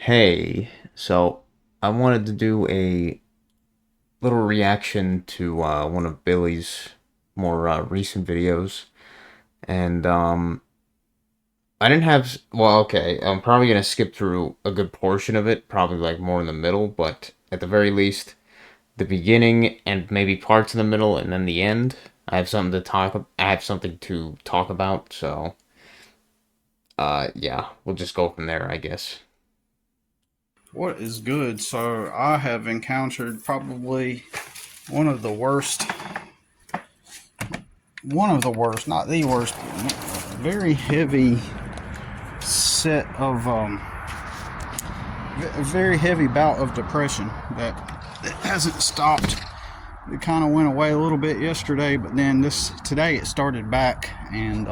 Hey, so I wanted to do a little reaction to one of Billy's more recent videos, and I didn't have. Well, okay, I'm probably gonna skip through a good portion of it, probably like more in the middle, but at the very least, the beginning and maybe parts in the middle, and then the end. I have something to talk about, so yeah, we'll just go from there, I guess. What is good? So I have encountered probably one of the worst, not the worst, very heavy set of, a very heavy bout of depression that hasn't stopped. It kind of went away a little bit yesterday, but then today it started back, and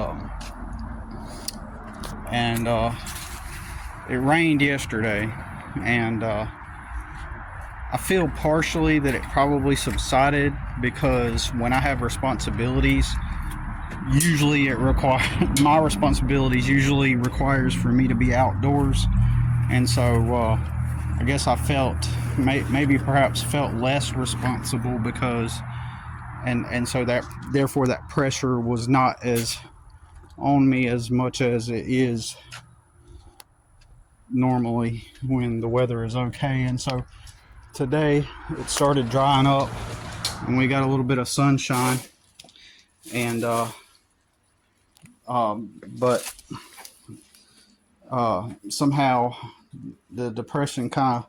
it rained yesterday, and I feel partially that it probably subsided because when I have responsibilities, usually it requires my responsibilities usually requires for me to be outdoors, and so I guess I felt maybe perhaps felt less responsible because and so that therefore that pressure was not as on me as much as it is normally when the weather is okay. And so today it started drying up and we got a little bit of sunshine, and but somehow the depression kind of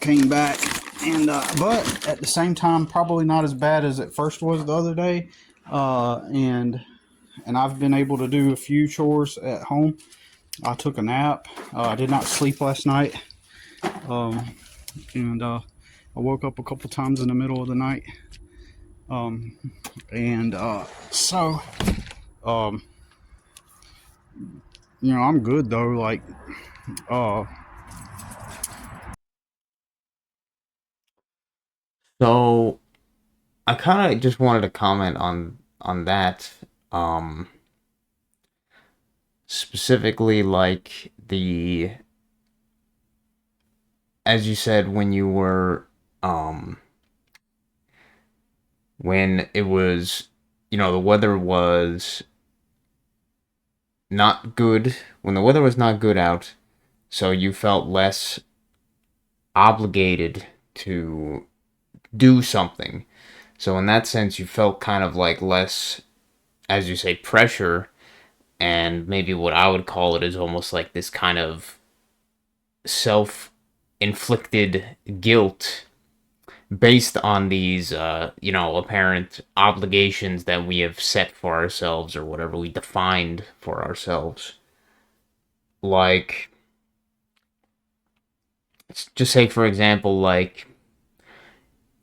came back, and but at the same time probably not as bad as it first was the other day, and I've been able to do a few chores at home. I took a nap. I did not sleep last night, um, and I woke up a couple times in the middle of the night, um, and so um, I'm good though. Like, uh, So I kind of just wanted to comment on that. Um, Specifically, like the as you said when you were um when it was the weather was not good when the weather was not good out, so you felt less obligated to do something. So in that sense, you felt kind of like less, as you say, pressure, and maybe what I would call it is almost like this kind of self inflicted guilt based on these, apparent obligations that we have set for ourselves or whatever we defined for ourselves. Like, just say, for example, like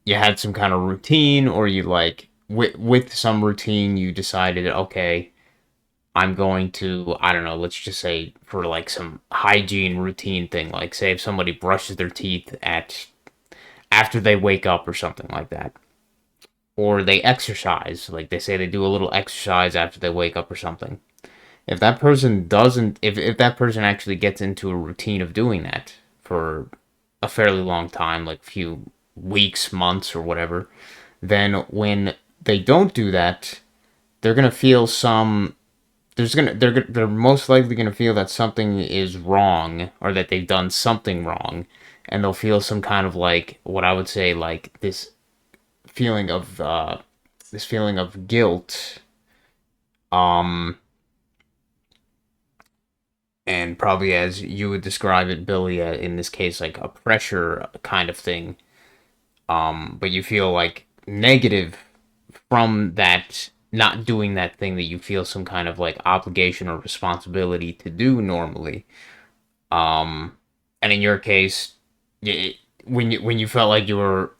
you had some kind of routine, or you like, with some routine, you decided, okay, I'm going to, I don't know, let's just say for like some hygiene routine thing, like say if somebody brushes their teeth at after they wake up or something like that. Or they exercise, like they say they do a little exercise after they wake up or something. If that person doesn't if that person actually gets into a routine of doing that for a fairly long time, like a few weeks, months or whatever, then when they don't do that, they're going to feel some they're most likely going to feel that something is wrong or that they've done something wrong, and they'll feel some kind of like what I would say like feeling of this feeling of guilt, um and probably as you would describe it, Billy, in this case, like a pressure kind of thing. But you feel like negative from that, not doing that thing that you feel some kind of like obligation or responsibility to do normally. Um, and in your case, when you felt like you were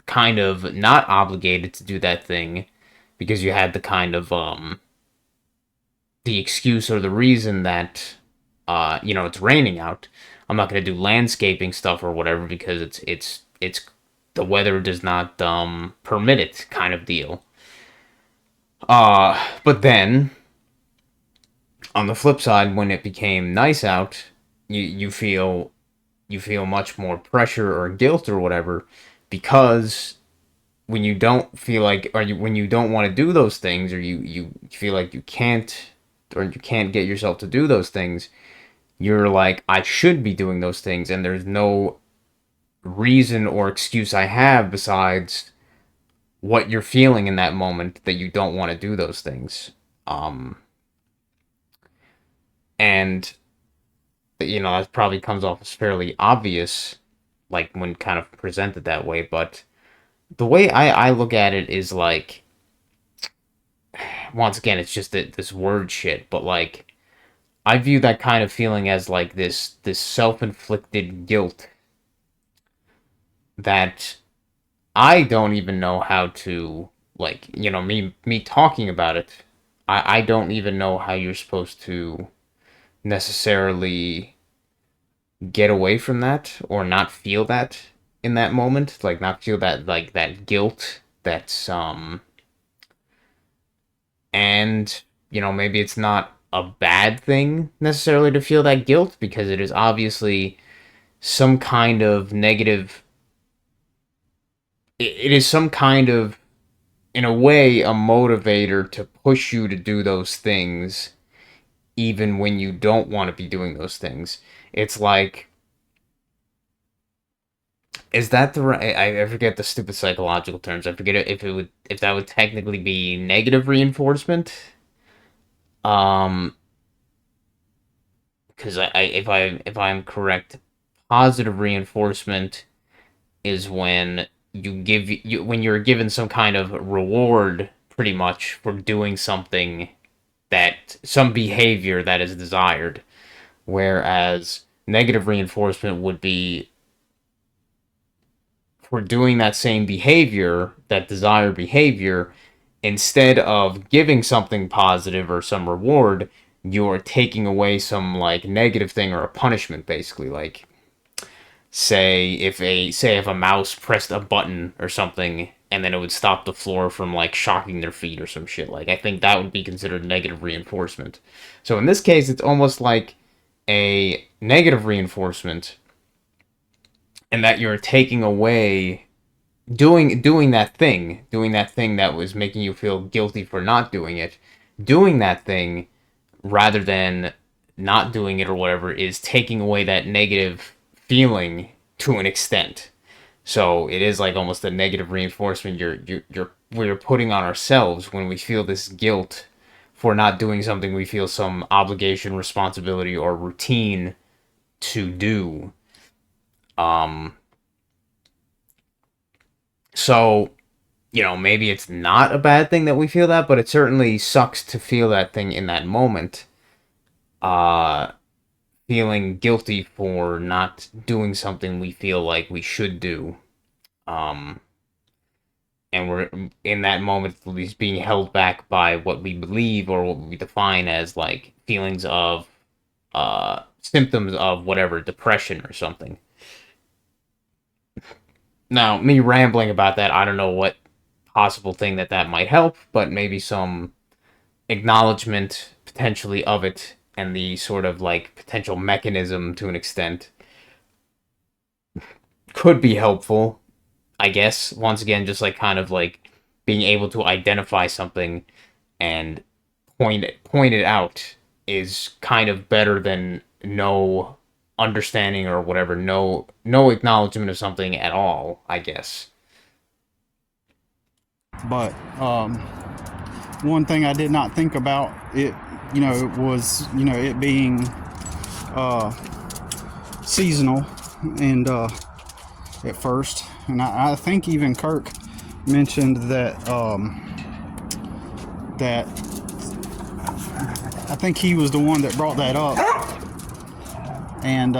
kind of not obligated to do that thing because you had the kind of the excuse or the reason that it's raining out. I'm not going to do landscaping stuff or whatever because it's the weather does not permit it kind of deal. But then on the flip side, when it became nice out, you feel much more pressure or guilt or whatever, because when you don't feel like, or when you don't want to do those things, or you feel like you can't, or you can't get yourself to do those things, you're like, I should be doing those things, and there's no reason or excuse I have besides what you're feeling in that moment that you don't want to do those things. Um, and that probably comes off as fairly obvious, like when kind of presented that way, but the way I look at it is like, once again, it's just this word shit, but like, I view that kind of feeling as like this self-inflicted guilt that I don't even know how to, like, me talking about it. I don't even know how you're supposed to necessarily get away from that or not feel that in that moment, like not feel that, like, that guilt that's and maybe it's not a bad thing necessarily to feel that guilt, because it is obviously some kind of negative, it is some kind of, in a way, a motivator to push you to do those things even when you don't want to be doing those things. It's like, is that the right, I forget the stupid psychological terms. I forget if that would technically be negative reinforcement. Um because if I'm correct, positive reinforcement is when when you're given some kind of reward, pretty much, for doing something, that some behavior that is desired, whereas negative reinforcement would be for doing that same behavior, that desired behavior, instead of giving something positive or some reward, you're taking away some, like, negative thing or a punishment, basically. Like, say if a mouse pressed a button or something, and then it would stop the floor from, like, shocking their feet or some shit. Like, I think that would be considered negative reinforcement. So in this case, it's almost like a negative reinforcement, and that you're taking away doing that thing that was making you feel guilty for not doing it. Doing that thing, rather than not doing it or whatever, is taking away that negative feeling to an extent. So it is like almost a negative reinforcement we're putting on ourselves when we feel this guilt for not doing something we feel some obligation, responsibility, or routine to do. Um so maybe it's not a bad thing that we feel that, but it certainly sucks to feel that thing in that moment. Uh Feeling guilty for not doing something we feel like we should do. Um and we're in that moment at least being held back by what we believe or what we define as, like, feelings of symptoms of whatever, depression or something. Now, me rambling about that, I don't know what possible thing that might help, but maybe some acknowledgement potentially of it, and the sort of, like, potential mechanism to an extent could be helpful, I guess. Once again, just like kind of like being able to identify something and point it out is kind of better than no understanding or whatever, no acknowledgement of something at all, I guess. But one thing I did not think about it, was it being uh, seasonal, and at first, and I think even Kirk mentioned that I think he was the one that brought that up, and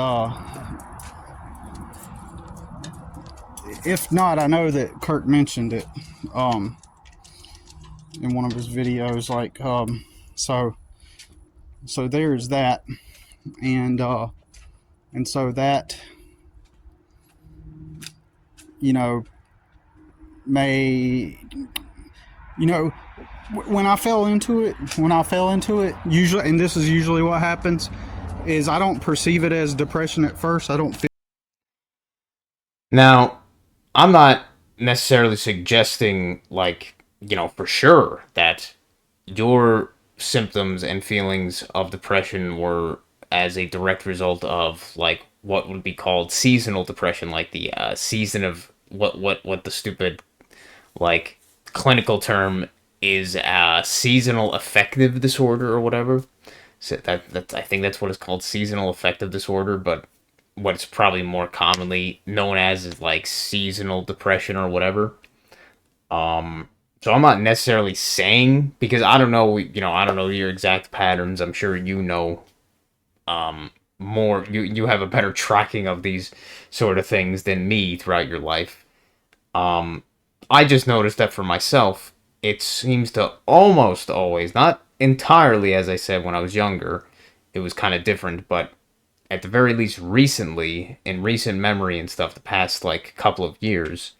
if not, I know that Kirk mentioned it in one of his videos. Like, so there's that, and so that, may, when I fell into it, usually, and this is usually what happens, is I don't perceive it as depression at first. I don't feel. Now, I'm not necessarily suggesting, like, for sure that your symptoms and feelings of depression were as a direct result of, like, what would be called seasonal depression, like the season of what the stupid, like, clinical term is, seasonal affective disorder or whatever. So that I think that's what it's called, seasonal affective disorder, but what it's probably more commonly known as is like seasonal depression or whatever. So I'm not necessarily saying, because I don't know, I don't know your exact patterns. I'm sure you know more. You have a better tracking of these sort of things than me throughout your life. I just noticed that for myself, it seems to almost always, not entirely, as I said when I was younger, it was kind of different, but at the very least recently, in recent memory and stuff, the past like couple of years,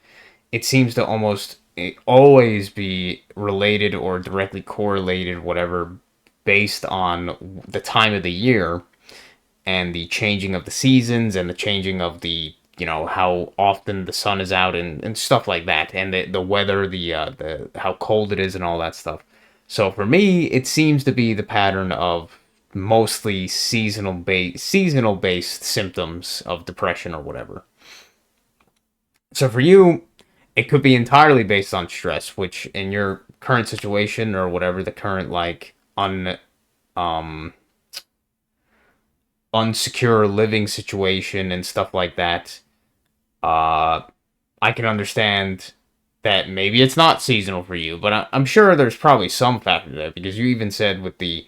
it seems to almost always be related or directly correlated, whatever, based on the time of the year and the changing of the seasons and the changing of the how often the sun is out and stuff like that, and the weather, the how cold it is and all that stuff. So for me, it seems to be the pattern of mostly seasonal based symptoms of depression or whatever. So for you, it could be entirely based on stress, which in your current situation or whatever, the current like um unsecure living situation and stuff like that, uh I can understand that maybe it's not seasonal for you, but I'm sure there's probably some factor there, because you even said with the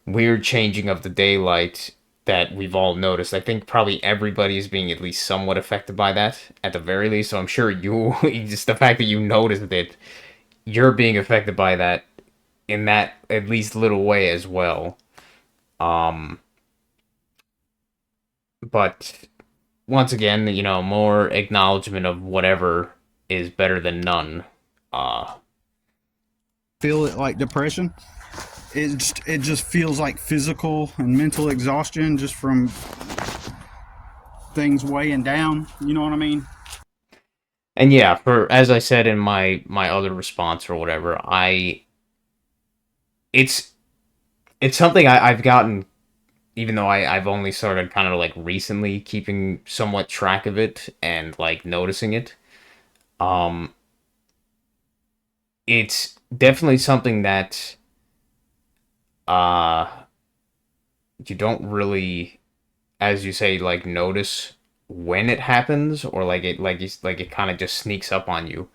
weird changing of the daylight that we've all noticed. I think probably everybody is being at least somewhat affected by that, at the very least. So I'm sure you, just the fact that you noticed it, you're being affected by that in that at least little way as well. Um, but once again, more acknowledgement of whatever is better than none. Uh, Feel it like depression. It just feels like physical and mental exhaustion just from things weighing down. You know what I mean? and yeah, for as I said in my other response or whatever, it's it's something I've gotten, even though I've only started kind of like recently keeping somewhat track of it and like noticing it. Um, it's definitely something that uh you don't really, as you say, like notice when it happens, or like it kind of just sneaks up on you,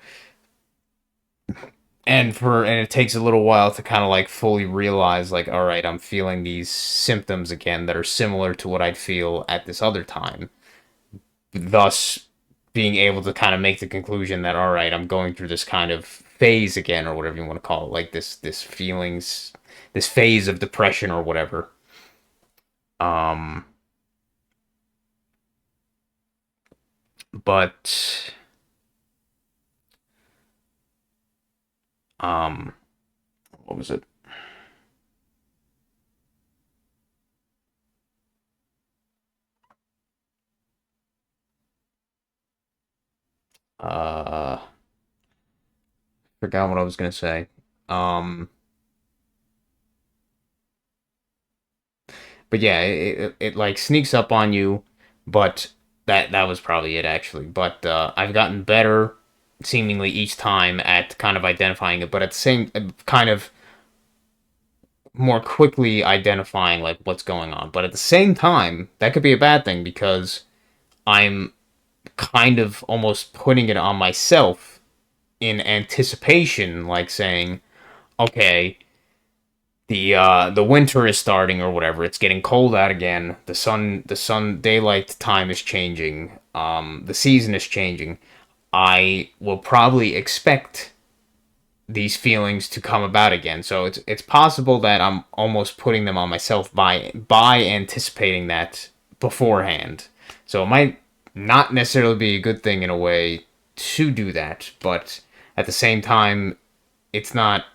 and it takes a little while to kind of like fully realize, like, all right, I'm feeling these symptoms again that are similar to what I'd feel at this other time, thus being able to kind of make the conclusion that, all right, I'm going through this kind of phase again, or whatever you want to call it, like this phase of depression or whatever. um but um what was it? uh Forgot what I was gonna say. um but yeah, it like sneaks up on you, but that was probably it actually. But I've gotten better seemingly each time at kind of identifying it, but at the same kind of more quickly identifying like what's going on. But at the same time, that could be a bad thing, because I'm kind of almost putting it on myself in anticipation, like saying, okay, the winter is starting or whatever. It's getting cold out again. The sun daylight time is changing. The season is changing. I will probably expect these feelings to come about again. So it's possible that I'm almost putting them on myself by anticipating that beforehand. So it might not necessarily be a good thing in a way to do that, but at the same time, it's not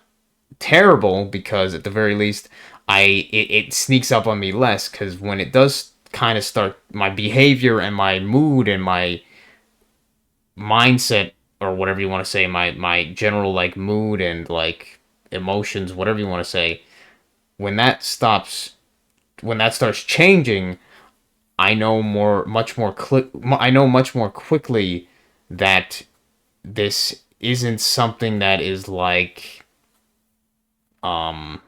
terrible, because at the very least, it sneaks up on me less, because when it does kind of start, my behavior and my mood and my mindset, or whatever you want to say, my general like mood and like emotions, whatever you want to say, when that stops, when that starts changing, I know I know much more quickly that this isn't something that is like um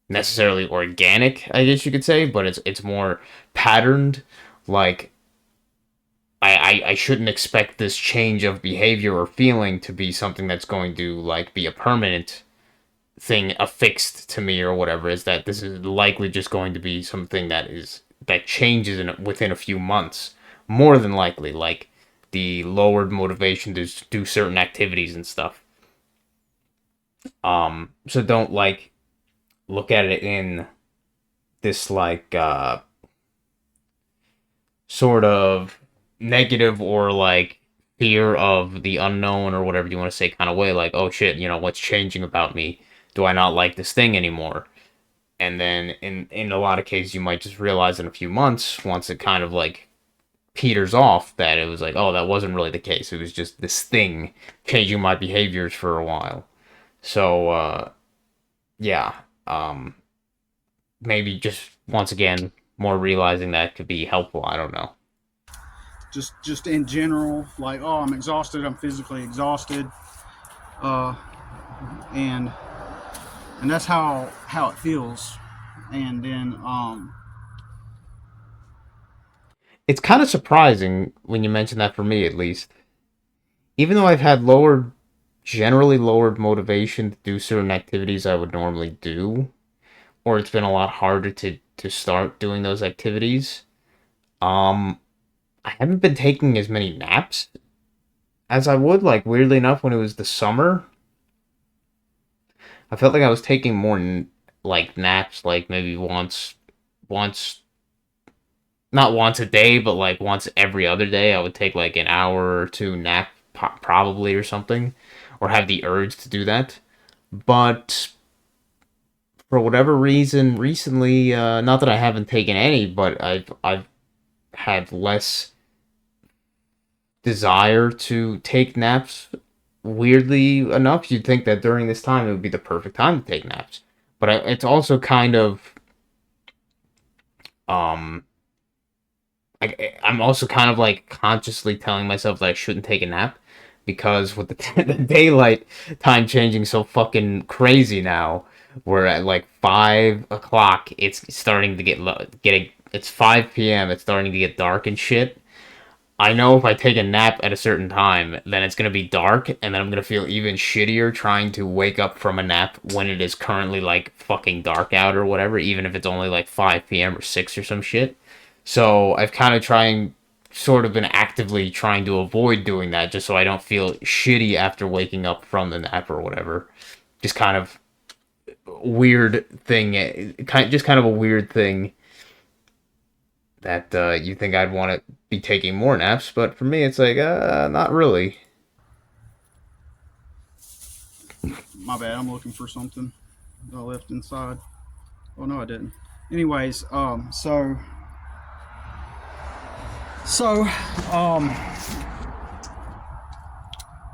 necessarily organic, I guess you could say, but it's more patterned. Like I shouldn't expect this change of behavior or feeling to be something that's going to like be a permanent thing affixed to me or whatever. Is that this is likely just going to be something that changes within a few months, more than likely, like the lowered motivation to do certain activities and stuff. So don't like look at it in this like sort of negative or like fear of the unknown or whatever you want to say kind of way, like, oh shit, what's changing about me? Do I not like this thing anymore? And then in a lot of cases you might just realize in a few months, once it kind of like peters off, that it was like, oh, that wasn't really the case. It was just this thing changing my behaviors for a while. So yeah, um maybe just once again more realizing that could be helpful. I don't know. Just in general, like, oh, I'm exhausted, I'm physically exhausted, uh, and that's how it feels. And then It's kind of surprising when you mention that, for me at least. Even though I've had generally lowered motivation to do certain activities I would normally do, or it's been a lot harder to start doing those activities. Um, I haven't been taking as many naps as I would. Like, weirdly enough, when it was the summer, I felt like I was taking more like naps, like maybe once, not once a day, but like once every other day. I would take like an hour or two nap, probably, or something, or have the urge to do that. But for whatever reason, recently, not that I haven't taken any, but I've had less desire to take naps. Weirdly enough, you'd think that during this time it would be the perfect time to take naps, but it's also kind of um I'm also kind of like consciously telling myself that I shouldn't take a nap, because with the daylight time changing so fucking crazy now, we're at like 5 o'clock. It's starting to getting. It's 5 p.m. It's starting to get dark and shit. I know if I take a nap at a certain time, then it's gonna be dark, and then I'm gonna feel even shittier trying to wake up from a nap when it is currently like fucking dark out or whatever, even if it's only like 5 p.m. or 6 or some shit. So I've kind of sort of been actively trying to avoid doing that, just so I don't feel shitty after waking up from the nap or whatever. Just kind of weird thing, just kind of a weird thing that you think I'd want to be taking more naps, but for me, it's like, not really. my bad, I'm looking for something that I left inside. Oh no, I didn't. Anyways, so um,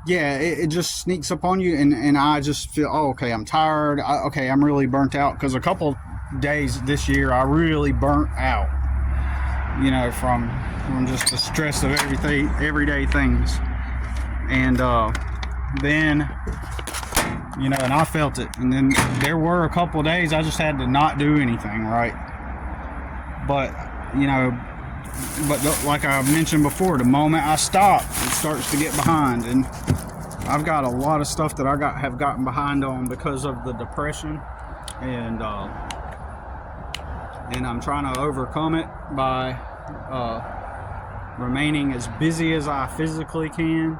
yeah, it just sneaks up on you, and I just feel, oh, okay, I'm tired. Okay, I'm really burnt out, because a couple days this year I really burnt out. From just the stress of everything, everyday things, and then and I felt it. And then there were a couple of days I just had to not do anything, right? But like I mentioned before, the moment I stop, it starts to get behind, and I've got a lot of stuff that have gotten behind on because of the depression, and I'm trying to overcome it by remaining as busy as I physically can,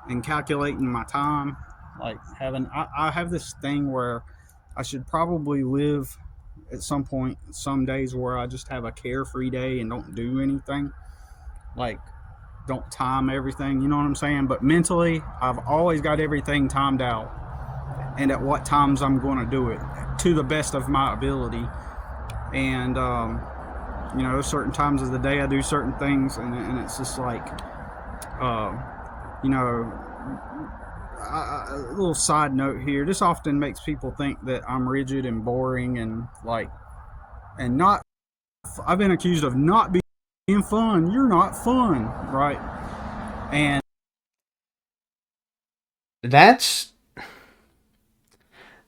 and calculating my time. Like I have this thing where I should probably live at some point, some days, where I just have a carefree day and don't do anything, like don't time everything, you know what I'm saying? But mentally, I've always got everything timed out, and at what times I'm going to do it. to the best of my ability. And certain times of the day I do certain things, and it's just like, you know, a little side note here. This often makes people think that I'm rigid and boring and like, and not. I've been accused of not being fun. You're not fun, right? And That's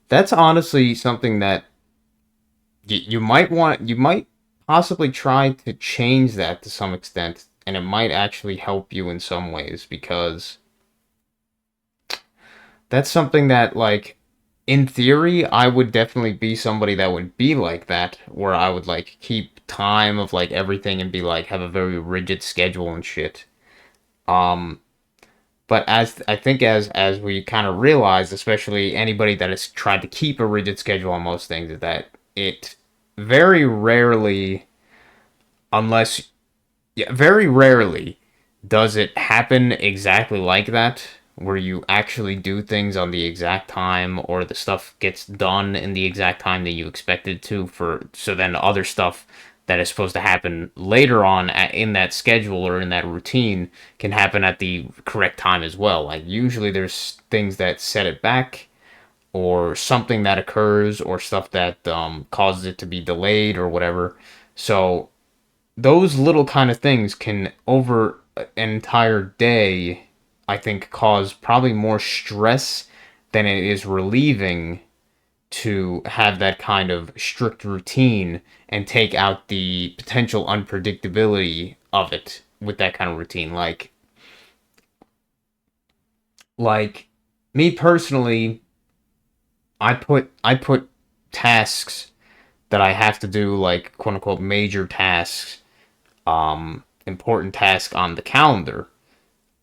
that's honestly something that you might possibly try to change that to some extent, and it might actually help you in some ways, because that's something that, like, in theory, I would definitely be somebody that would be like that, where I would like keep time of like everything and be like have a very rigid schedule and shit. Um, but as I think as we kind of realized, especially anybody that has tried to keep a rigid schedule on most things, is that it very rarely, unless yeah, very rarely does it happen exactly like that, where you actually do things on the exact time, or the stuff gets done in the exact time that you expected to, for so then other stuff that is supposed to happen later on in that schedule or in that routine can happen at the correct time as well. Like usually there's things that set it back, or something that occurs, or stuff that causes it to be delayed or whatever. So those little kind of things can, over an entire day, I think, cause probably more stress than it is relieving to have that kind of strict routine and take out the potential unpredictability of it with that kind of routine. Like me personally, I put tasks that I have to do, like quote unquote major tasks, important task, on the calendar.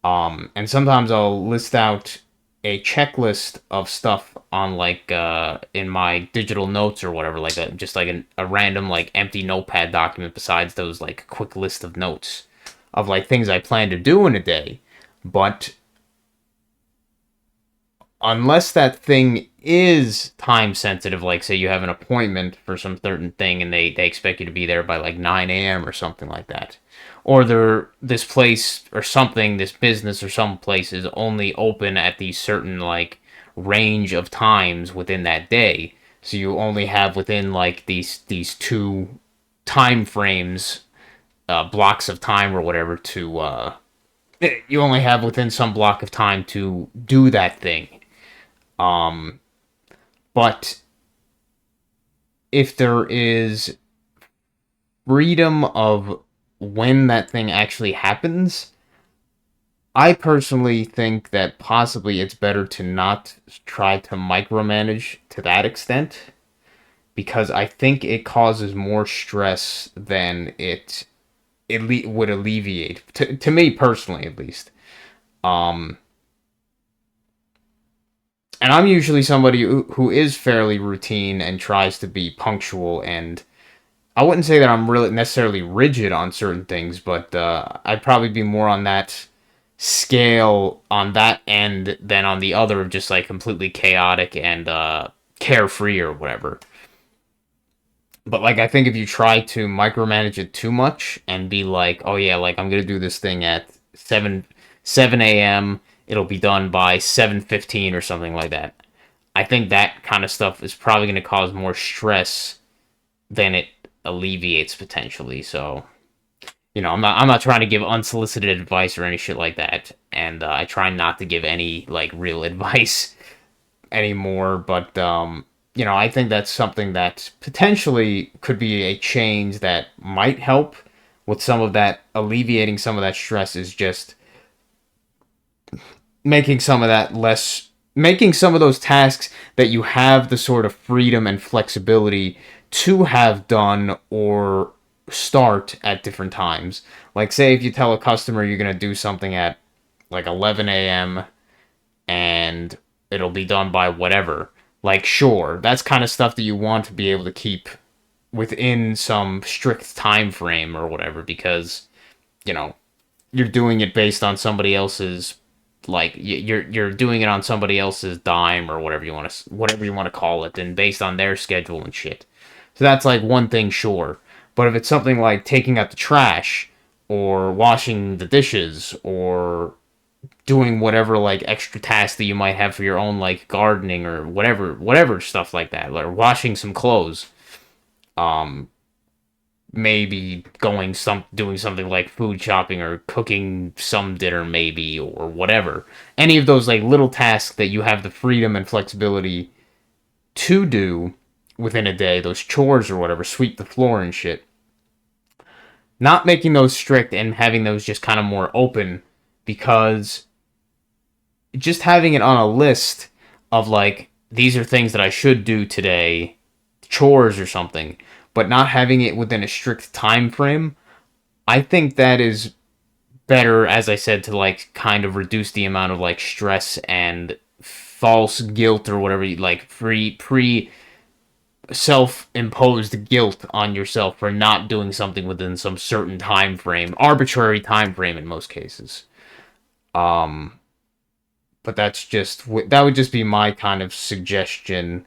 And sometimes I'll list out a checklist of stuff on, like, in my digital notes or whatever, like just like a random like empty notepad document besides those like quick list of notes of like things I plan to do in a day. But unless that thing is time sensitive, like say you have an appointment for some certain thing and they expect you to be there by like 9 a.m. or something like that, or this place or something, this business or some place is only open at these certain like range of times within that day, so you only have within like these two time frames, blocks of time or whatever, to you only have within some block of time to do that thing. um But if there is freedom of when that thing actually happens, I personally think that possibly it's better to not try to micromanage to that extent, because I think it causes more stress than it would alleviate, to me personally at least. Um and I'm usually somebody who is fairly routine and tries to be punctual, and I wouldn't say that I'm really necessarily rigid on certain things, but I'd probably be more on that scale on that end than on the other of just like completely chaotic and carefree or whatever. But like I think if you try to micromanage it too much and be like, oh yeah, like I'm gonna do this thing at 7 a.m. It'll be done by 7:15 or something like that. I think that kind of stuff is probably gonna cause more stress than it alleviates potentially. So I'm not trying to give unsolicited advice or any shit like that, and I try not to give any like real advice anymore. But I think that's something that potentially could be a change that might help with some of that, alleviating some of that stress, is just making some of that less, making some of those tasks that you have the sort of freedom and flexibility to have done or start at different times. Like say if you tell a customer you're going to do something at like 11 a.m. and it'll be done by whatever. Like sure, that's kind of stuff that you want to be able to keep within some strict time frame or whatever, because you know you're doing it based on somebody else's like you're doing it on somebody else's dime or whatever you want to call it, and based on their schedule and shit. So that's like one thing, sure. But if it's something like taking out the trash or washing the dishes or doing whatever like extra tasks that you might have for your own like gardening or whatever stuff like that, or washing some clothes, um maybe doing something like food shopping or cooking some dinner maybe or whatever, any of those like little tasks that you have the freedom and flexibility to do within a day, those chores or whatever, sweep the floor and shit, not making those strict and having those just kind of more open, because just having it on a list of like, these are things that I should do today, chores or something, but not having it within a strict time frame, I think that is better, as I said, to like kind of reduce the amount of like stress and false guilt or whatever, like pre self-imposed guilt on yourself for not doing something within some certain time frame, arbitrary time frame in most cases. Um, but that would just be my kind of suggestion.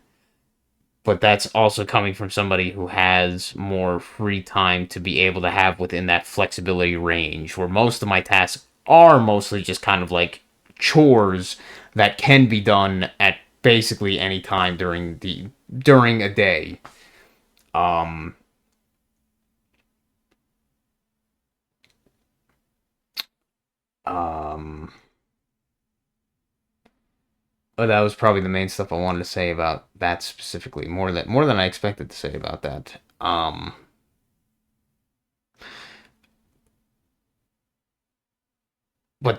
But that's also coming from somebody who has more free time to be able to have within that flexibility range, where most of my tasks are mostly just kind of like chores that can be done at basically any time during a day. Um, um, but that was probably the main stuff I wanted to say about that specifically, more than I expected to say about that. But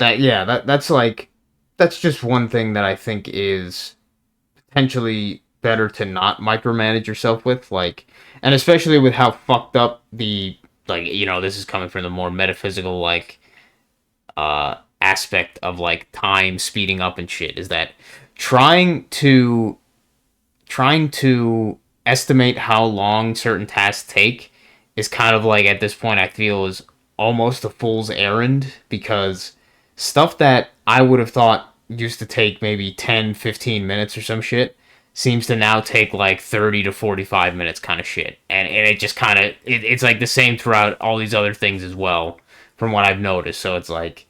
that's just one thing that I think is potentially better to not micromanage yourself with, like, and especially with how fucked up the, like, this is coming from the more metaphysical like aspect of like time speeding up and shit, is that trying to trying to estimate how long certain tasks take is kind of like, at this point, I feel is almost a fool's errand, because stuff that I would have thought used to take maybe 10, 15 minutes or some shit seems to now take like 30 to 45 minutes kind of shit. And it just kind of, it's like the same throughout all these other things as well, from what I've noticed. So it's like,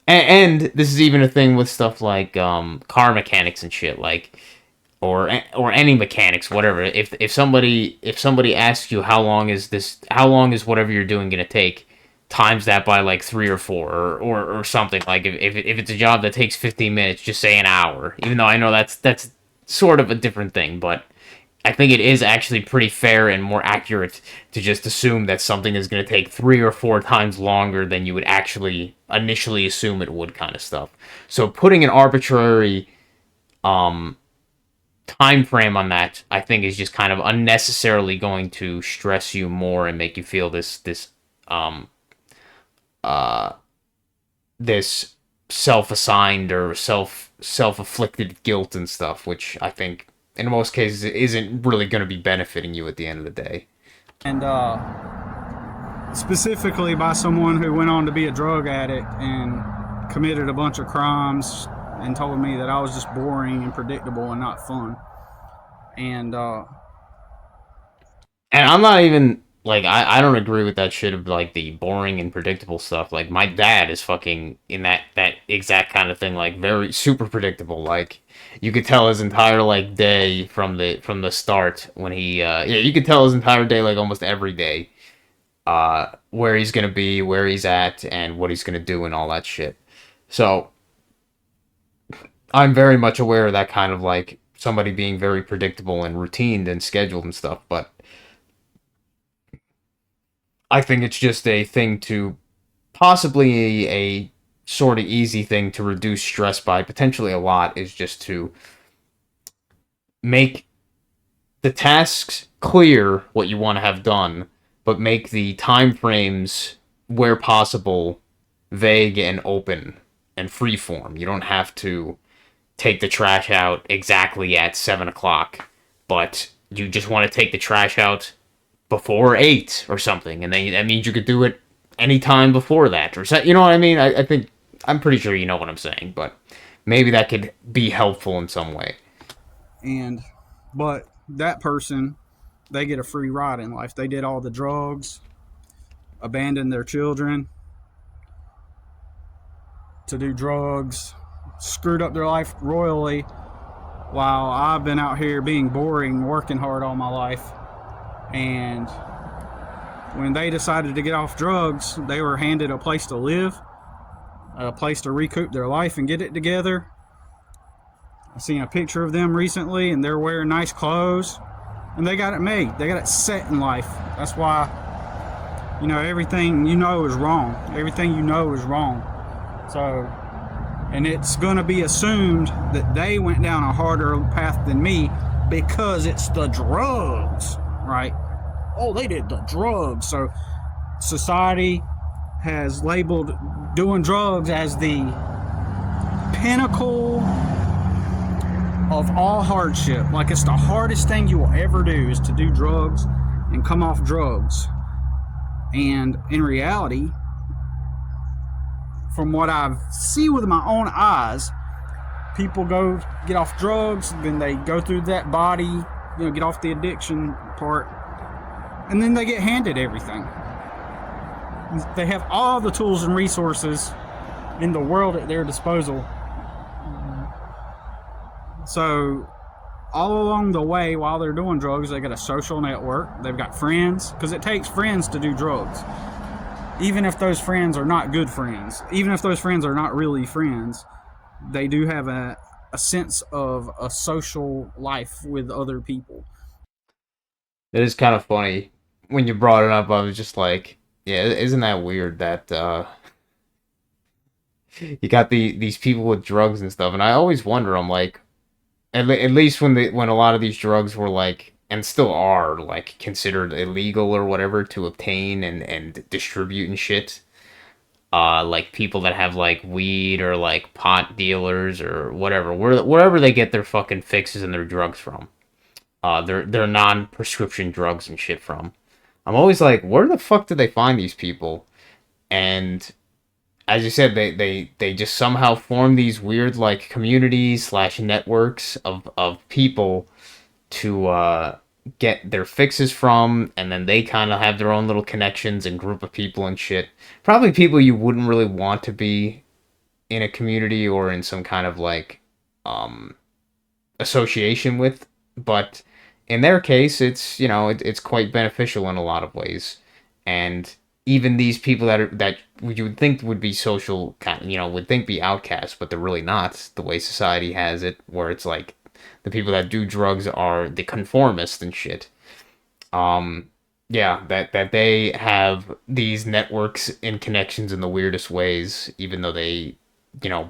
and this is even a thing with stuff like car mechanics and shit, like, or any mechanics, whatever. If somebody asks you how long is whatever you're doing gonna take, times that by like 3 or 4 or something. Like if it's a job that takes 15 minutes, just say an hour. Even though I know that's sort of a different thing, but I think it is actually pretty fair and more accurate to just assume that something is going to take 3 or 4 times longer than you would actually initially assume it would, kind of stuff. So putting an arbitrary um, time frame on that, I think, is just kind of unnecessarily going to stress you more and make you feel um uh this self-assigned or self-afflicted guilt and stuff, which I think in most cases it isn't really going to be benefiting you at the end of the day. And specifically by someone who went on to be a drug addict and committed a bunch of crimes and told me that I was just boring and predictable and not fun. And And I'm not even like, I don't agree with that shit of like the boring and predictable stuff. Like my dad is fucking in that exact kind of thing, like very super predictable. Like you could tell his entire like day from the start when he you could tell his entire day, like almost every day, where he's gonna be, where he's at, and what he's gonna do and all that shit. So I'm very much aware of that kind of like somebody being very predictable and routined and scheduled and stuff, but I think it's just a thing to possibly a sort of easy thing to reduce stress by, potentially a lot, is just to make the tasks clear what you want to have done, but make the time frames, where possible, vague and open and freeform. You don't have to take the trash out exactly at 7 o'clock, but you just want to take the trash out before 8 or something, and then that means you could do it anytime before that, or so, you know what I mean? I think I'm pretty sure you know what I'm saying, but maybe that could be helpful in some way. And but that person, they get a free ride in life. They did all the drugs, abandoned their children to do drugs, screwed up their life royally, while I've been out here being boring, working hard all my life. And when they decided to get off drugs, they were handed a place to live, a place to recoup their life and get it together. I've seen a picture of them recently, and they're wearing nice clothes, and they got it made. They got it set in life. That's why, everything you know is wrong. Everything you know is wrong. So, and it's going to be assumed that they went down a harder path than me because it's the drugs, right? Oh, they did the drugs. So society has labeled doing drugs as the pinnacle of all hardship. Like, it's the hardest thing you will ever do is to do drugs and come off drugs. And in reality, from what I see with my own eyes, people go get off drugs, then they go through that body, get off the addiction part, and then they get handed everything. They have all the tools and resources in the world at their disposal. So all along the way, while they're doing drugs, they get a social network. They've got friends, because it takes friends to do drugs. Even if those friends are not good friends, even if those friends are not really friends, they do have a sense of a social life with other people. It is kind of funny. When you brought it up, I was just like, yeah, isn't that weird that you got these people with drugs and stuff? And I always wonder, I'm like, at least when a lot of these drugs were like, and still are, like, considered illegal or whatever to obtain and distribute and shit. Like people that have like weed or like pot dealers or whatever, wherever they get their fucking fixes and their drugs from. Their non-prescription drugs and shit from. I'm always like, where the fuck did they find these people? And as you said, they just somehow form these weird like communities / networks of people to get their fixes from, and then they kind of have their own little connections and group of people and shit. Probably people you wouldn't really want to be in a community or in some kind of like association with, but in their case, it's it's quite beneficial in a lot of ways. And even these people that you would think would be social, would think be outcasts, but they're really not. The way society has it, where it's like the people that do drugs are the conformists and shit. Yeah, that they have these networks and connections in the weirdest ways, even though they,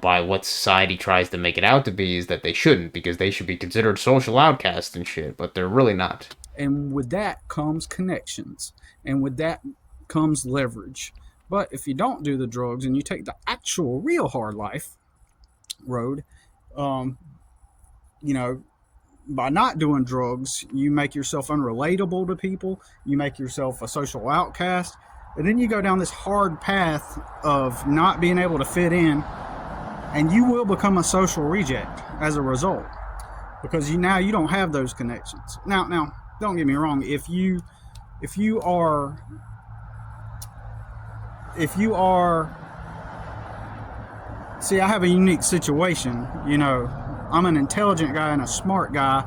by what society tries to make it out to be, is that they shouldn't, because they should be considered social outcasts and shit, but they're really not. And with that comes connections, and with that comes leverage. But if you don't do the drugs and you take the actual real hard life road, by not doing drugs, you make yourself unrelatable to people, you make yourself a social outcast, and then you go down this hard path of not being able to fit in, and you will become a social reject as a result, because you don't have those connections. Now, don't get me wrong. If you are see, I have a unique situation. I'm an intelligent guy and a smart guy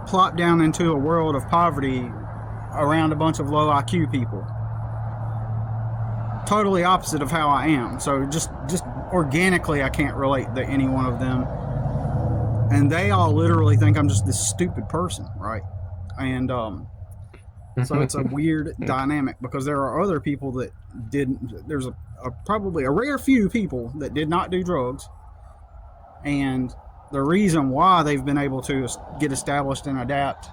plopped down into a world of poverty around a bunch of low IQ people. Totally opposite of how I am. So just organically, I can't relate to any one of them. And they all literally think I'm just this stupid person, right? And so it's a weird dynamic, because there are other people that didn't. There's probably a rare few people that did not do drugs, and the reason why they've been able to get established and adapt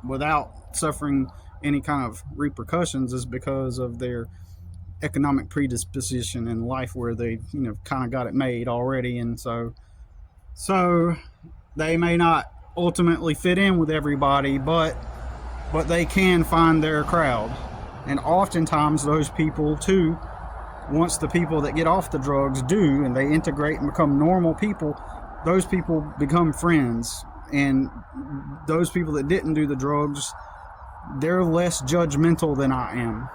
without suffering any kind of repercussions is because of their economic predisposition in life, where they kind of got it made already. And so they may not ultimately fit in with everybody, but they can find their crowd. And oftentimes those people too once the people that get off the drugs do and they integrate and become normal people, those people become friends. And those people that didn't do the drugs, they're less judgmental than I am,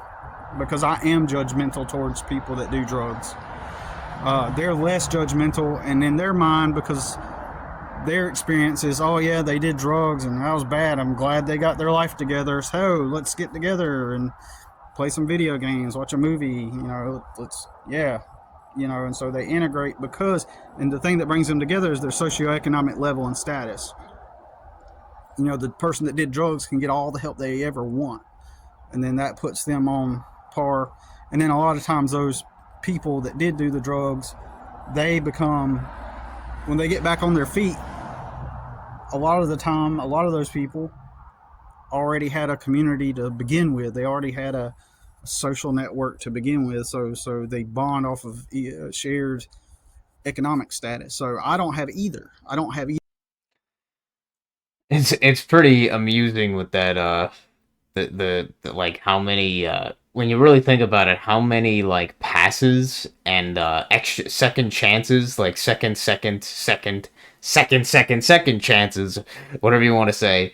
because I am judgmental towards people that do drugs. They're less judgmental, and in their mind, because their experience is, oh yeah, they did drugs and that was bad, I'm glad they got their life together, so let's get together and play some video games, watch a movie, let's, yeah, and so they integrate because, and the thing that brings them together is their socioeconomic level and status. The person that did drugs can get all the help they ever want, and then that puts them on par. And then a lot of times those people that did do the drugs, they become, when they get back on their feet, a lot of the time, a lot of those people already had a community to begin with. They already had a social network to begin with, so they bond off of shared economic status. So I don't have either. It's pretty amusing with that the like how many when you really think about it, how many like passes and extra second chances, like second chances, whatever you want to say,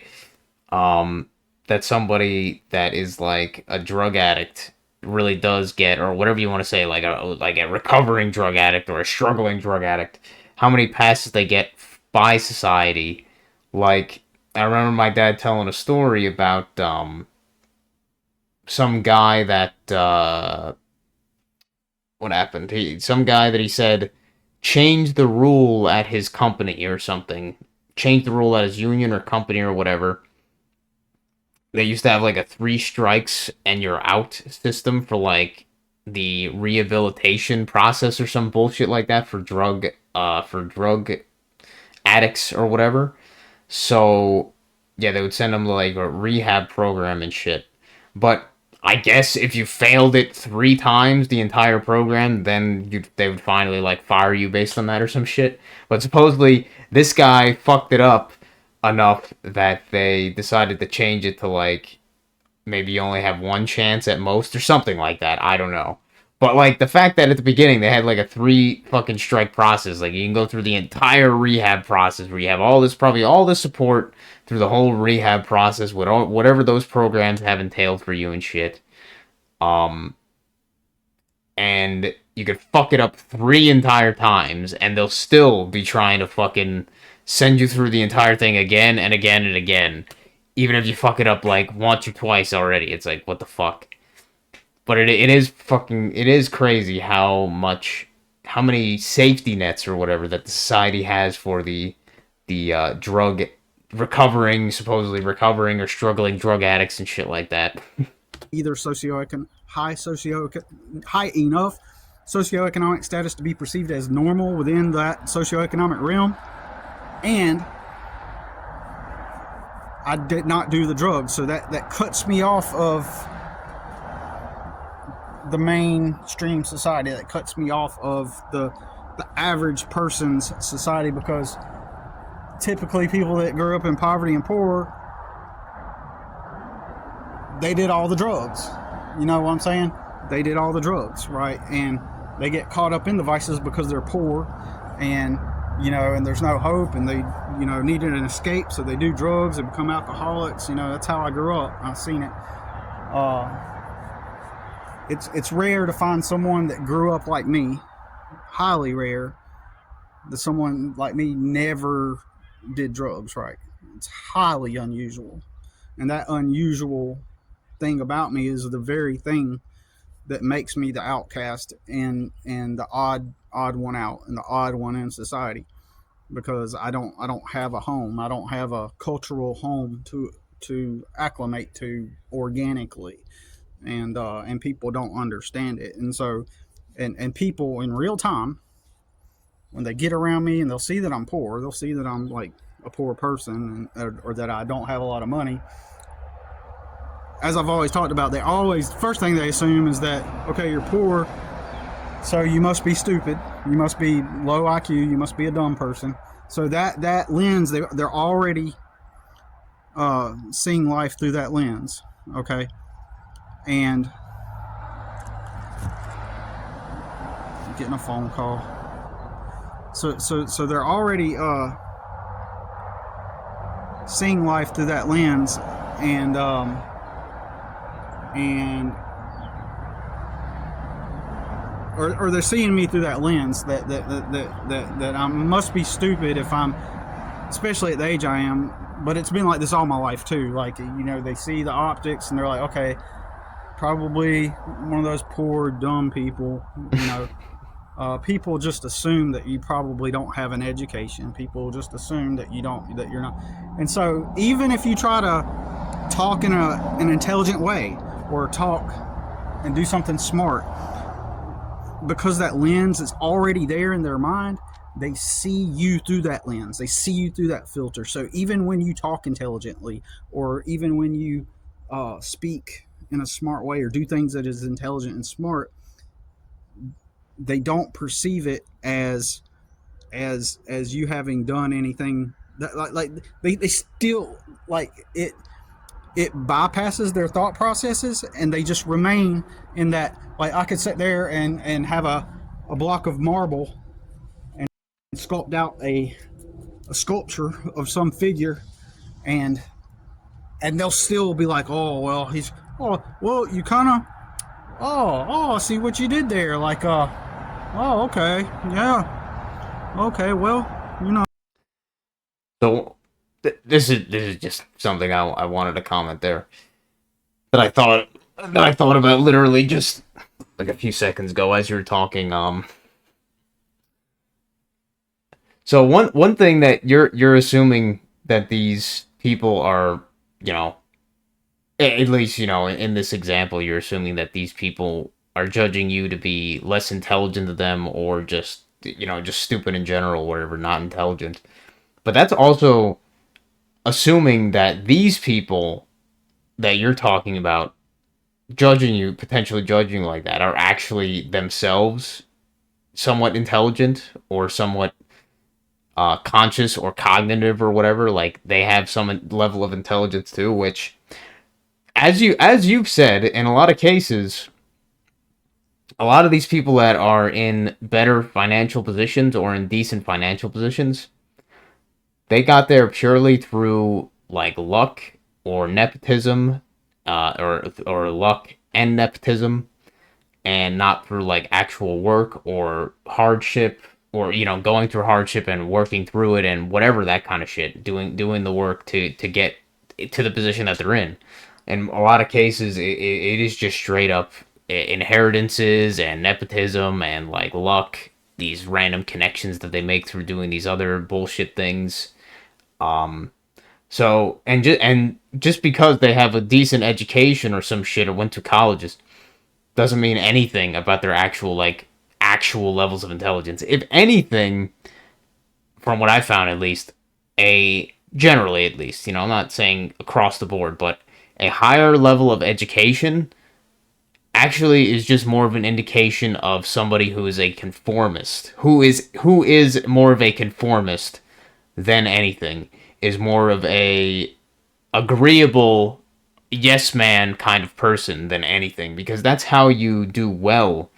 that somebody that is like a drug addict really does get, or whatever you want to say, like a recovering drug addict or a struggling drug addict, how many passes they get by society. Like, I remember my dad telling a story about some guy that what happened? Some guy that he said changed the rule at his company or something. Changed the rule at his union or company or whatever. They used to have like a 3 strikes and you're out system for like the rehabilitation process or some bullshit like that for drug addicts or whatever. So yeah, they would send them to like a rehab program and shit. But I guess if you failed it 3 times, the entire program, then they would finally like fire you based on that or some shit. But supposedly this guy fucked it up enough that they decided to change it to like maybe you only have 1 chance at most or something like that. I don't know. But like the fact that at the beginning they had like a 3 fucking strike process, like you can go through the entire rehab process where you have all this, probably all the support through the whole rehab process with all, whatever those programs have entailed for you and shit. Um, and you could fuck it up 3 entire times, and they'll still be trying to fucking send you through the entire thing again and again and again, even if you fuck it up like once or twice already. It's like, what the fuck? But it is crazy how many safety nets or whatever that the society has for the drug recovering, supposedly recovering or struggling drug addicts and shit like that. Either high enough socioeconomic status to be perceived as normal within that socioeconomic realm, and I did not do the drugs, so that cuts me off of the mainstream society. That cuts me off of the average person's society, because typically people that grew up in poverty and poor, they did all the drugs. You know what I'm saying? They did all the drugs, right? And they get caught up in the vices because they're poor, and and there's no hope, and they needed an escape, so they do drugs and become alcoholics. That's how I grew up. I've seen it. It's rare to find someone that grew up like me, highly rare, that someone like me never did drugs, right? It's highly unusual. And that unusual thing about me is the very thing that makes me the outcast and the odd one out and the odd one in society, because I don't have a home. I don't have a cultural home to acclimate to organically, and people don't understand it. And so and people in real time, when they get around me and they'll see that I'm poor, they'll see that I'm like a poor person, or that I don't have a lot of money. As I've always talked about, first thing they assume is that, okay, you're poor, so you must be stupid, you must be low IQ, you must be a dumb person. So that lens, they're already seeing life through that lens, okay? And getting a phone call. So they're already seeing life through that lens, and and or they're seeing me through that lens that I must be stupid if I'm, especially at the age I am. But it's been like this all my life too. Like, they see the optics and they're like, okay, probably one of those poor dumb people. People just assume that you probably don't have an education. People just assume that you're not. And so even if you try to talk in an intelligent way, or talk and do something smart, because that lens is already there in their mind, they see you through that lens. They see you through that filter. So even when you talk intelligently, or even when you speak in a smart way, or do things that is intelligent and smart, they don't perceive it as you having done anything that, like they still, like, it bypasses their thought processes, and they just remain in that. Like, I could sit there and have a block of marble and sculpt out a sculpture of some figure, and they'll still be like, oh well, you kind of, I see what you did there, like, oh, okay, yeah, okay, well, So this is just something I wanted to comment there that I thought about literally just like a few seconds ago as you were talking. So one thing that you're assuming that these people are, at least, in this example, you're assuming that these people are judging you to be less intelligent than them, or just, just stupid in general, or whatever, not intelligent. But that's also assuming that these people that you're talking about judging you, potentially judging like that, are actually themselves somewhat intelligent, or somewhat conscious or cognitive or whatever. Like, they have some level of intelligence too, which, as you've said, in a lot of cases, a lot of these people that are in better financial positions or in decent financial positions, they got there purely through like luck or nepotism, or luck and nepotism, and not through like actual work or hardship, or going through hardship and working through it and whatever, that kind of shit, doing the work to get to the position that they're in. In a lot of cases, it is just straight up inheritances and nepotism and like luck, these random connections that they make through doing these other bullshit things. So, and just because they have a decent education or some shit, or went to colleges, doesn't mean anything about their actual levels of intelligence. If anything, from what I found, at least, generally, at least, I'm not saying across the board, but a higher level of education actually is just more of an indication of somebody who is a conformist, who is more of a conformist than anything, is more of a agreeable yes man kind of person than anything, because that's how you do well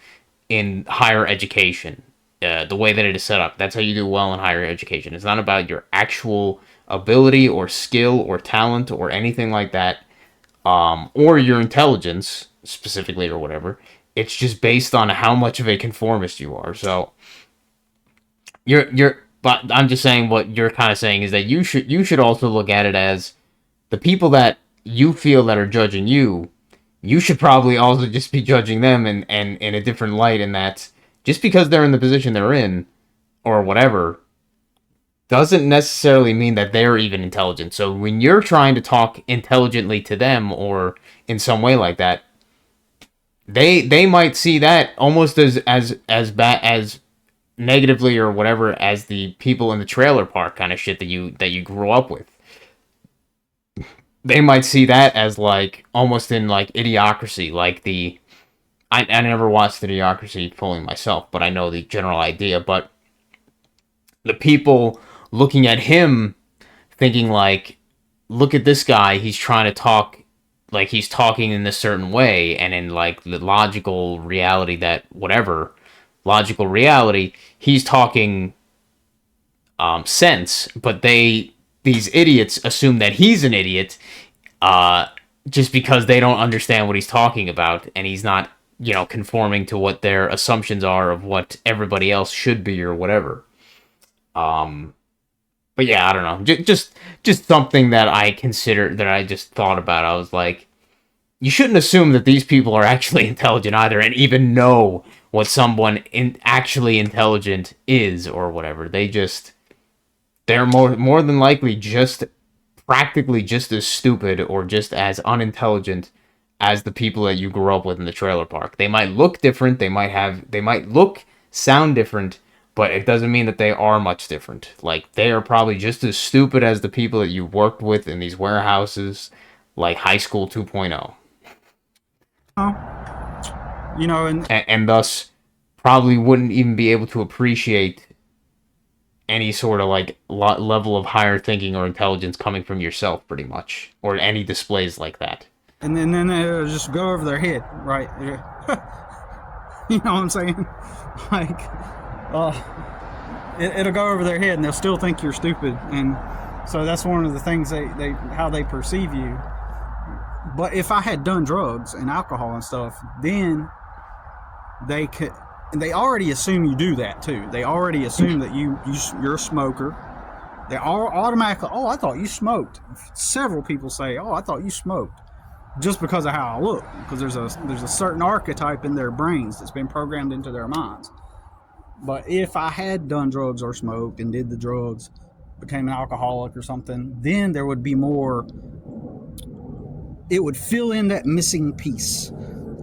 in higher education. The way that it is set up, that's how you do well in higher education. It's not about your actual ability or skill or talent or anything like that, or your intelligence specifically or whatever. It's just based on how much of a conformist you are. So but I'm just saying, what you're kind of saying is that you should also look at it as the people that you feel that are judging you. You should probably also just be judging them, and in a different light, in that just because they're in the position they're in or whatever doesn't necessarily mean that they're even intelligent. So when you're trying to talk intelligently to them, or in some way like that, they might see that almost as bad, as negatively or whatever, as the people in the trailer park kind of shit that you grew up with. They might see that as like almost in like Idiocracy, like the I never watched Idiocracy fully myself, but I know the general idea. But the people looking at him, thinking like, look at this guy, he's trying to talk like he's talking in this certain way, and in like the logical reality that whatever, logical reality, he's talking sense, but these idiots assume that he's an idiot, uh, just because they don't understand what he's talking about, and he's not, conforming to what their assumptions are of what everybody else should be or whatever. But yeah, I don't know. Just something that I consider that I just thought about. I was like, you shouldn't assume that these people are actually intelligent either, and even know what someone actually intelligent is or whatever. They're more than likely just practically just as stupid or just as unintelligent as the people that you grew up with in the trailer park. They might look different, they might look sound different, but it doesn't mean that they are much different. Like, they are probably just as stupid as the people that you worked with in these warehouses, like high school 2.0. And And thus probably wouldn't even be able to appreciate any sort of like level of higher thinking or intelligence coming from yourself, pretty much, or any displays like that. then it'll just go over their head, right? You know what I'm saying? Like, uh, it'll go over their head, and they'll still think you're stupid, and so that's one of the things they how they perceive you. But if I had done drugs and alcohol and stuff, then they could. They already assume you do that too. They already assume that you're a smoker. They all automatically, oh, I thought you smoked. Several people say, oh, I thought you smoked, just because of how I look. Because there's a certain archetype in their brains that's been programmed into their minds. But if I had done drugs or smoked and did the drugs, became an alcoholic or something, then there would be more. It would fill in that missing piece,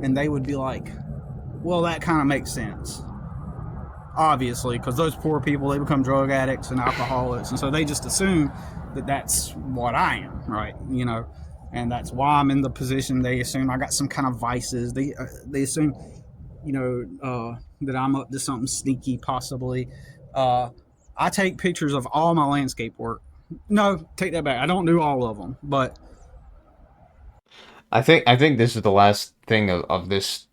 and they would be like, well, that kind of makes sense. Obviously, because those poor people, they become drug addicts and alcoholics, and so they just assume that that's what I am, right? And that's why I'm in the position. They assume I got some kind of vices. They assume, that I'm up to something sneaky, possibly. I take pictures of all my landscape work. No, take that back. I don't do all of them, but I think this is the last thing of this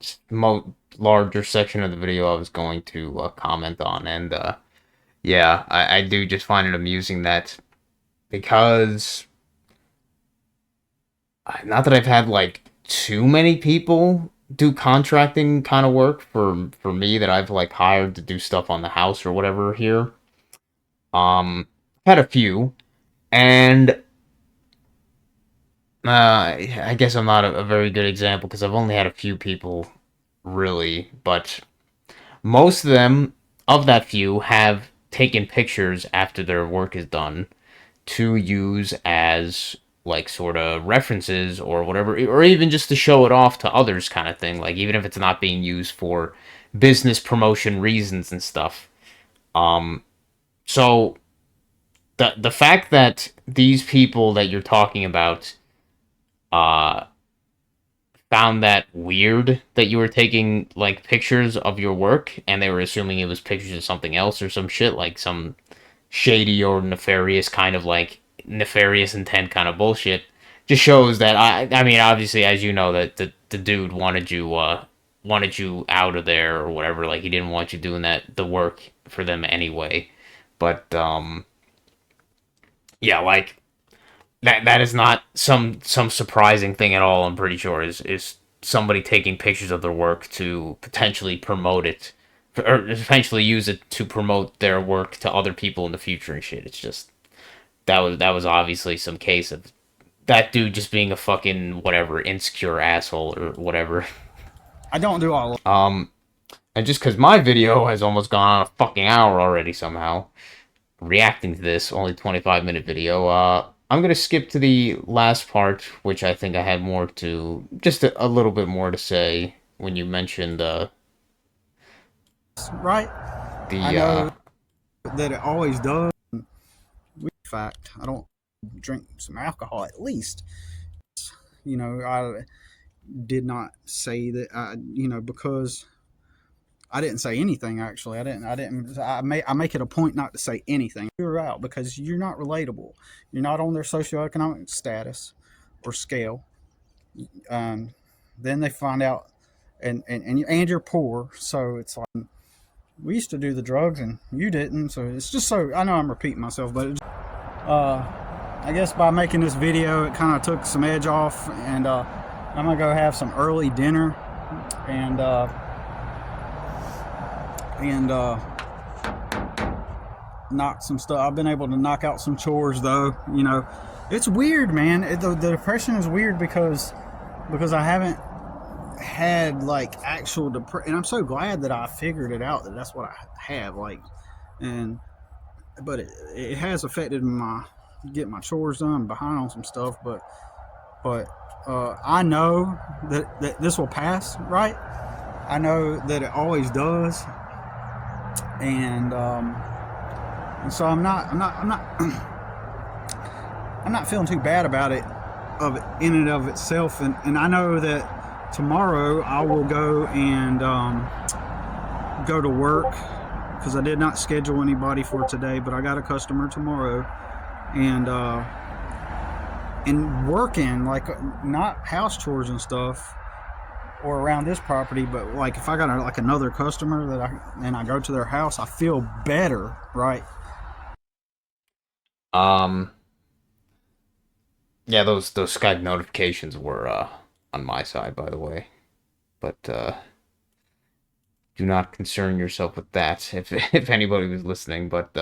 larger section of the video I was going to comment on, and yeah, I do just find it amusing that, because not that I've had like too many people do contracting kind of work for me that I've like hired to do stuff on the house or whatever here. Had a few, and I guess I'm not a very good example because I've only had a few people really, but most of them, of that few, have taken pictures after their work is done to use as like sort of references or whatever, or even just to show it off to others, kind of thing. Like, even if it's not being used for business promotion reasons and stuff. So the fact that these people that you're talking about uh found that weird that you were taking like pictures of your work, and they were assuming it was pictures of something else or some shit, like some shady or nefarious kind of like nefarious intent kind of bullshit, just shows that I mean, obviously, as you know, that the dude wanted you out of there or whatever. Like, he didn't want you doing the work for them anyway. But yeah, like, that is not some surprising thing at all. I'm pretty sure is somebody taking pictures of their work to potentially promote it, or potentially use it to promote their work to other people in the future and shit. It's just, that was obviously some case of that dude just being a fucking whatever insecure asshole or whatever. I don't do all of And just because my video has almost gone on a fucking hour already somehow, reacting to this only 25-minute video, I'm gonna skip to the last part, which I think I had more to, just a little bit more to say when you mentioned it, right? I the know that it always does. In fact, I don't drink some alcohol at least. I did not say that. Because I didn't say anything. Actually, I didn't. I make it a point not to say anything. You're out because you're not relatable. You're not on their socioeconomic status or scale. Um, then they find out, and you're poor. So it's like, we used to do the drugs and you didn't. So it's just so, I know I'm repeating myself, but I guess by making this video, it kind of took some edge off, and I'm gonna go have some early dinner and and knock some stuff. I've been able to knock out some chores though. You know, it's weird, man. The depression is weird because I haven't had like actual depression, and I'm so glad that I figured it out that that's what I have. Like, and but it has affected my getting my chores done. I'm behind on some stuff, but I know that this will pass, right? I know that it always does, and so I'm not feeling too bad about it in and of itself, and I know that tomorrow I will go and go to work because I did not schedule anybody for today, but I got a customer tomorrow, and working like not house chores and stuff or around this property, but like if I got like another customer that I go to their house, I feel better, right? Um, yeah, those Skype notifications were on my side, by the way. But do not concern yourself with that if anybody was listening. But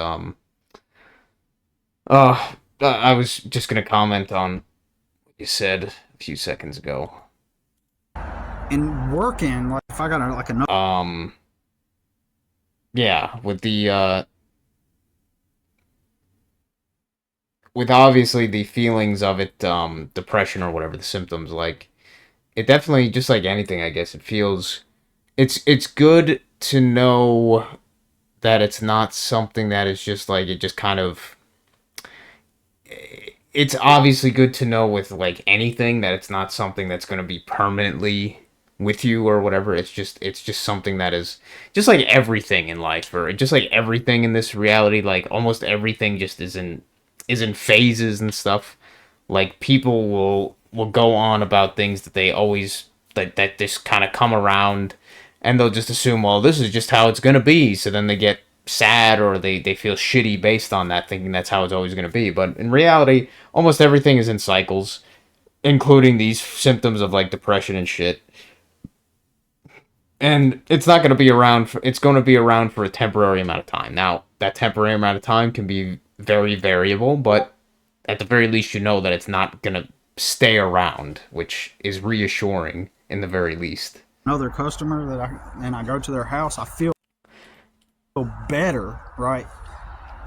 I was just gonna comment on what you said a few seconds ago. And working like if I got like another Yeah, with obviously the feelings of it, depression or whatever the symptoms, like it definitely, just like anything, I guess it feels, it's good to know that it's not something that is just like, it just kind of, it's obviously good to know with like anything that it's not something that's going to be permanently with you or whatever. It's just something that is just like everything in life, or just like everything in this reality, like almost everything just is in phases and stuff. Like people will go on about things that they always, that just kind of come around, and they'll just assume, well, this is just how it's gonna be. So then they get sad, or they feel shitty based on that, thinking that's how it's always gonna be. But in reality, almost everything is in cycles, including these symptoms of like depression and shit. And it's not going to be around for, it's going to be around for a temporary amount of time. Now, that temporary amount of time can be very variable, but at the very least you know that it's not going to stay around, which is reassuring in the very least. another customer I go to their house, I feel better, right?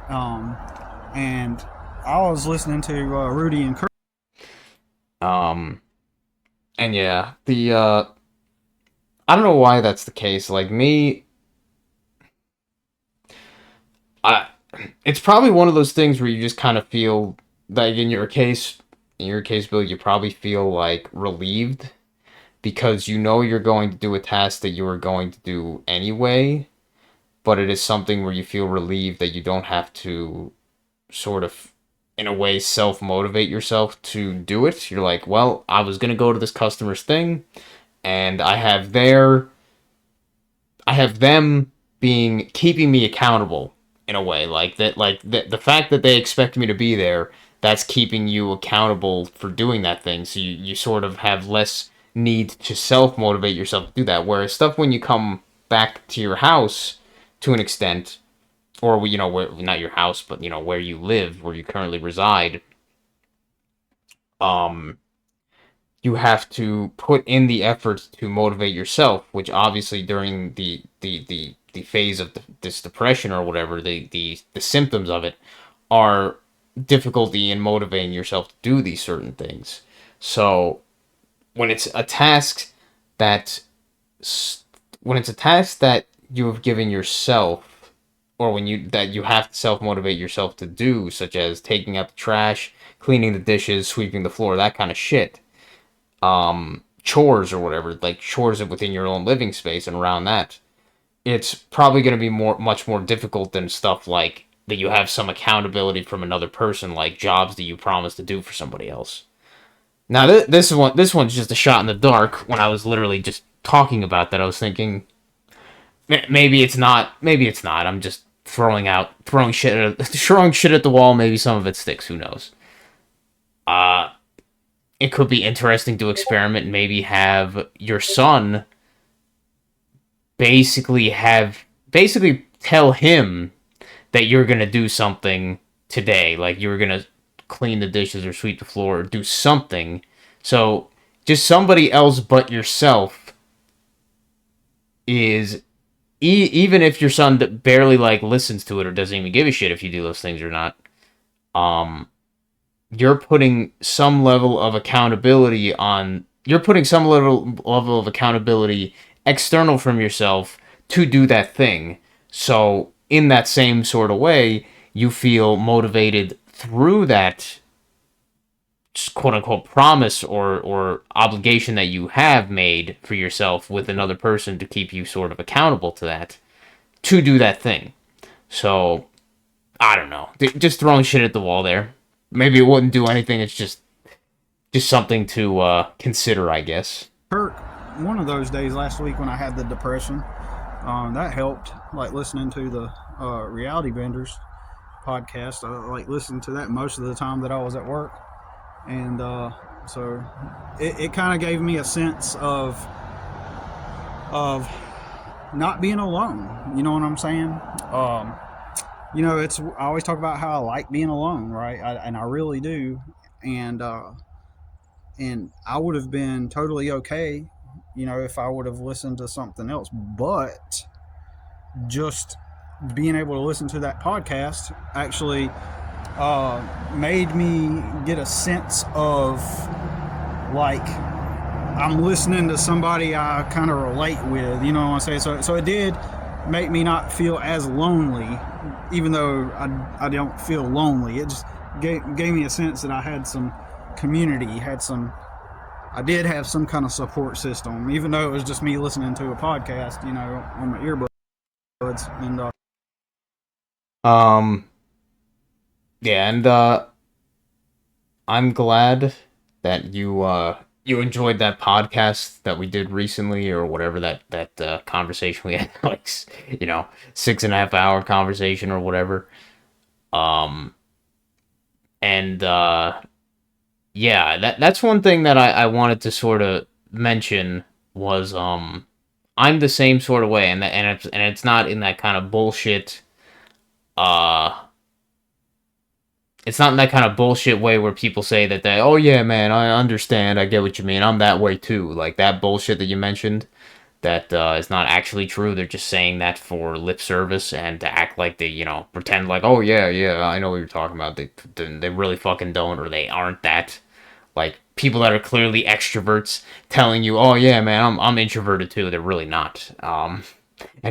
And I was listening to Rudy and Kurt. Um and yeah, the I don't know why that's the case. Like me, I it's probably one of those things where you just kind of feel like in your case, Bill, you probably feel like relieved because you know you're going to do a task that you were going to do anyway, but it is something where you feel relieved that you don't have to sort of, in a way, self motivate yourself to do it. You're like, well, I was going to go to this customer's thing, and I have them being keeping me accountable in a way, like that, like the fact that they expect me to be there, that's keeping you accountable for doing that thing, so you sort of have less need to self motivate yourself to do that. Whereas stuff when you come back to your house, to an extent, or where, not your house, but where you live, where you currently reside, um you have to put in the effort to motivate yourself, which obviously during the phase of this depression or whatever, the symptoms of it are difficulty in motivating yourself to do these certain things. So when it's a task that you have given yourself, or that you have to self motivate yourself to do, such as taking out the trash, cleaning the dishes, sweeping the floor, that kind of shit, chores or whatever, like chores within your own living space and around that, it's probably going to be much more difficult than stuff like that you have some accountability from another person, like jobs that you promised to do for somebody else. Now, this one's just a shot in the dark. When I was literally just talking about that, I was thinking, maybe it's not. Maybe it's not. I'm just throwing shit throwing shit at the wall. Maybe some of it sticks. Who knows? Uh, it could be interesting to experiment. And maybe have your son basically tell him that you're gonna do something today, like you're gonna clean the dishes or sweep the floor or do something. So just somebody else but yourself is even if your son barely like listens to it or doesn't even give a shit if you do those things or not. Um, you're putting some level of accountability on. You're putting some level of accountability external from yourself to do that thing. So in that same sort of way, you feel motivated through that quote unquote promise or obligation that you have made for yourself with another person to keep you sort of accountable to that to do that thing. So I don't know, just throwing shit at the wall there. Maybe it wouldn't do anything. It's just something to consider, I guess. Kirk, one of those days last week when I had the depression, that helped. Like listening to the Reality Benders podcast, I like listened to that most of the time that I was at work, and so it kind of gave me a sense of not being alone. You know what I'm saying? It's I always talk about how I like being alone, right? And I really do, and I would have been totally okay, if I would have listened to something else. But just being able to listen to that podcast actually made me get a sense of like I'm listening to somebody I kind of relate with. You know what I'm saying? So it did make me not feel as lonely, even though I don't feel lonely. It just gave me a sense that I had some community, I did have some kind of support system, even though it was just me listening to a podcast, on my earbuds. And Um, yeah, and I'm glad that you enjoyed that podcast that we did recently, or whatever that conversation we had, like 6.5 hour conversation or whatever. Um, and yeah, that's one thing that I wanted to sort of mention was I'm the same sort of way, and it's not in that kind of bullshit. Uh, it's not in that kind of bullshit way where people say that oh yeah, man, I understand, I get what you mean, I'm that way too. Like that bullshit that you mentioned, that is not actually true. They're just saying that for lip service and to act like they, pretend like, oh yeah, yeah, I know what you're talking about. They really fucking don't, or they aren't that. Like people that are clearly extroverts telling you, oh yeah, man, I'm introverted too. They're really not. And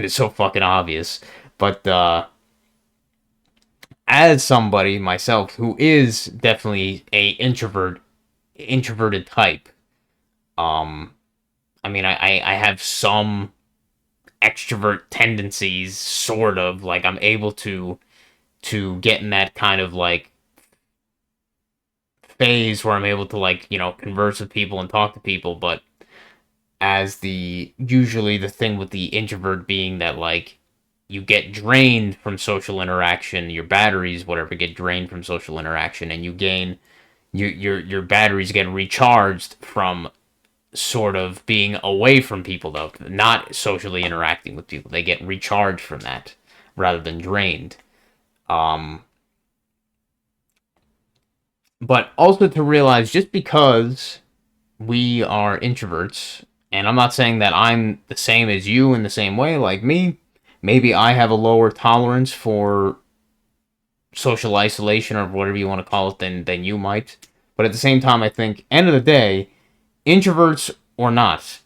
it's so fucking obvious. But as somebody myself who is definitely a introverted type, um, I mean, I have some extrovert tendencies, sort of. Like I'm able to get in that kind of like phase where I'm able to like converse with people and talk to people, but as usually the thing with the introvert being that like you get drained from social interaction, your batteries whatever get drained from social interaction, and you gain your batteries get recharged from sort of being away from people, though not socially interacting with people. They get recharged from that rather than drained. um but also to realize, just because we are introverts, and I'm not saying that I'm the same as you in the same way, like me, maybe I have a lower tolerance for social isolation or whatever you want to call it than you might. But at the same time, I think end of the day, introverts or not,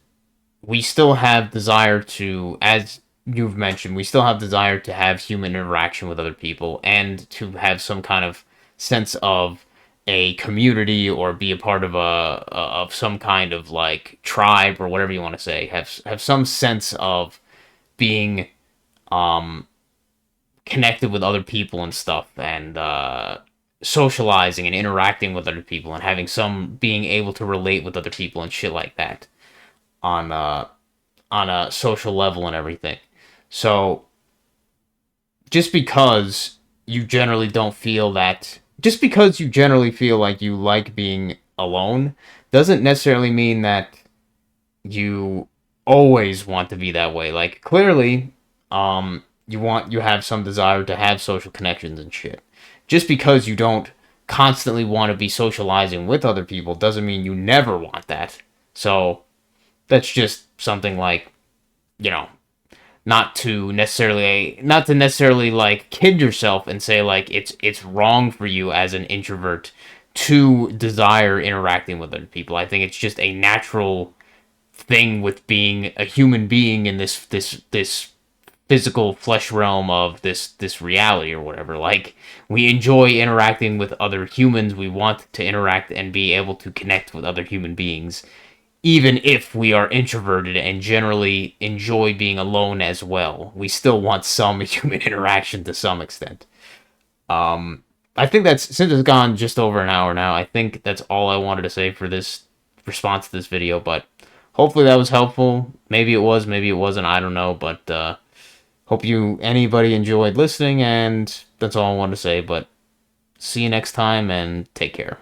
we still have desire to, as you've mentioned, we still have desire to have human interaction with other people and to have some kind of sense of a community or be a part of of some kind of like tribe or whatever you want to say. Have some sense of being um connected with other people and stuff, and socializing and interacting with other people and having some being able to relate with other people and shit like that on on a social level and everything. So just because you generally don't feel that, just because you generally feel like you like being alone, doesn't necessarily mean that you always want to be that way. Like clearly, you have some desire to have social connections and shit. Just because you don't constantly want to be socializing with other people doesn't mean you never want that. So that's just something like, you know, not to necessarily like kid yourself and say like it's wrong for you as an introvert to desire interacting with other people. I think it's just a natural thing with being a human being in this physical flesh realm of this reality or whatever. Like we enjoy interacting with other humans. We want to interact and be able to connect with other human beings, even if we are introverted and generally enjoy being alone as well. We still want some human interaction to some extent. I think that's, since it's gone just over an hour now, I think that's all I wanted to say for this response to this video, but hopefully that was helpful. Maybe it was, maybe it wasn't, I don't know, but hope anybody enjoyed listening, and that's all I wanted to say, but see you next time and take care.